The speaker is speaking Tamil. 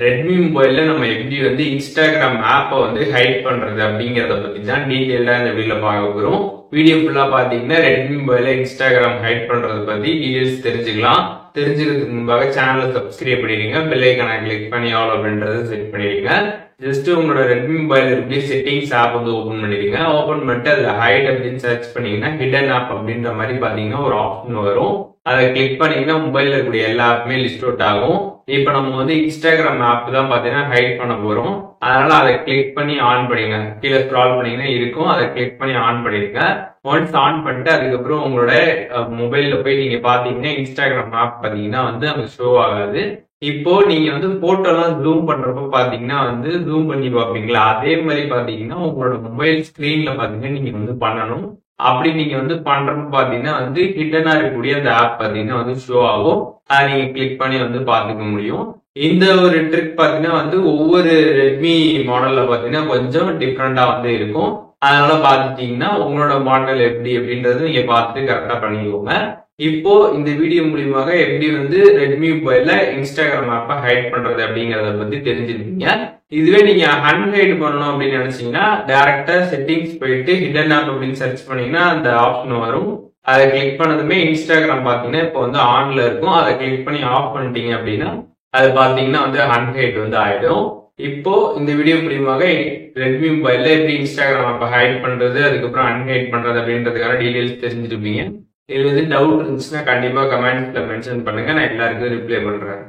ரெட்மி மொபைல்ல நம்ம எப்படி வந்து இன்ஸ்டாகிராம் ஆப்பை வந்து ஹைட் பண்றது அப்படிங்கறத பத்தி தான் டீடைலா இந்த வீடியோல பார்க்க போறோம். வீடியோ ஃபுல்லா பாத்தீங்கன்னா ரெட்மி மொபைல்ல இன்ஸ்டாகிராம் ஹைட் பண்றத பத்தி டீடைல்ஸ் தெரிஞ்சுக்கலாம். தெரிஞ்சுக்கிறதுக்கு முன்பாக சேனலை சப்ஸ்கிரைப் பண்ணிடுங்க, பெல் ஐகானை கிளிக் பண்ணி ஆல் அப்படின்றத செட் பண்ணிடுங்க. ஜஸ்ட் உங்களோட ரெட்மி மொபைல் இருக்கு செட்டிங்ஸ் ஆப் வந்து ஓபன் பண்ணிடுங்க. ஓபன் பண்ணிட்டு அதுல ஹைட் அப்படின்னு சர்ச் பண்ணீங்கன்னா ஹிடன் ஆப் அப்படின்ற மாதிரி பாத்தீங்கன்னா ஒரு ஆப்ஷன் வரும். அதை கிளிக் பண்ணீங்கன்னா மொபைல்ல இருக்கக்கூடிய எல்லா ஆப்புமே லிஸ்ட் அவுட் ஆகும். இப்ப நம்ம வந்து இன்ஸ்டாகிராம் ஆப் தான் பாத்தீங்கன்னா ஹைட் பண்ண போறோம். அதனால அதை கிளிக் பண்ணி ஆன் பண்ணிடுங்க. கீழே ஸ்க்ரால் பண்ணீங்கன்னா இருக்கும், அதை கிளிக் பண்ணி ஆன் பண்ணிடுங்க. ஒன்ஸ் ஆன் பண்ணிட்டு அதுக்கப்புறம் உங்களோட மொபைல்ல போய் நீங்க பாத்தீங்கன்னா இன்ஸ்டாகிராம் ஆப் பாத்தீங்கன்னா வந்து அங்க ஷோ ஆகாது. இப்போ நீங்க வந்து போட்டோ எல்லாம் ஜூம் பண்றப்ப பாத்தீங்கன்னா வந்து ஜூம் பண்ணி பாப்பீங்களா, அதே மாதிரி பாத்தீங்கன்னா உங்களோட மொபைல் ஸ்கிரீன்ல பாத்தீங்கன்னா நீங்க வந்து பண்ணணும். அப்படி நீங்க வந்து பண்றப்ப பாத்தீங்கன்னா வந்து ஹிடனா இருக்கக்கூடிய அந்த ஆப் பாத்தீங்கன்னா வந்து ஷோ ஆகும். அதை நீங்க கிளிக் பண்ணி வந்து பாத்துக்க முடியும். இந்த ஒரு ட்ரிக் பாத்தீங்கன்னா வந்து ஒவ்வொரு ரெட்மி மாடல்ல பாத்தீங்கன்னா கொஞ்சம் டிஃப்ரெண்டா வந்து இருக்கும். அதனால பாத்துட்டீங்கன்னா உங்களோட மாடல் எப்படி அப்படின்றது நீங்க பார்த்து கரெக்டா பண்ணிக்கோங்க. இப்போ இந்த வீடியோ மூலியமாக எப்படி வந்து ரெட்மி மொபைல்ல இன்ஸ்டாகிராம் ஆப்பை ஹைட் பண்றது அப்படிங்கறத பத்தி தெரிஞ்சிருக்கீங்க. இதுவே நீங்க அன்ஹைட் பண்ணணும் அப்படின்னு நினைச்சீங்கன்னா டைரக்டா செட்டிங்ஸ் போயிட்டு ஹிடன் ஆப் அப்படின்னு சர்ச் பண்ணீங்கன்னா அந்த ஆப்ஷன் வரும். அதை கிளிக் பண்ணதுமே இன்ஸ்டாகிராம் பாத்தீங்கன்னா இப்போ வந்து ஆன்ல இருக்கும். அதை கிளிக் பண்ணி ஆஃப் பண்ணிட்டீங்க அப்படின்னா அது பாத்தீங்கன்னா வந்து அன்ஹைட் வந்து ஆயிடும். இப்போ இந்த வீடியோ மூலியமாக ரெட்மி மொபைல்ல எப்படி இன்ஸ்டாகிராம் ஆப்பை ஹைட் பண்றது அதுக்கப்புறம் அன்ஹைட் பண்றது அப்படின்றதுக்கான டீடைல்ஸ் தெரிஞ்சிருப்பீங்க. இது வந்து டவுட் இருந்துச்சுன்னா கண்டிப்பா கமெண்ட்ஸ்ல மென்ஷன் பண்ணுங்க, நான் எல்லாருக்கும் ரிப்ளை பண்றேன்.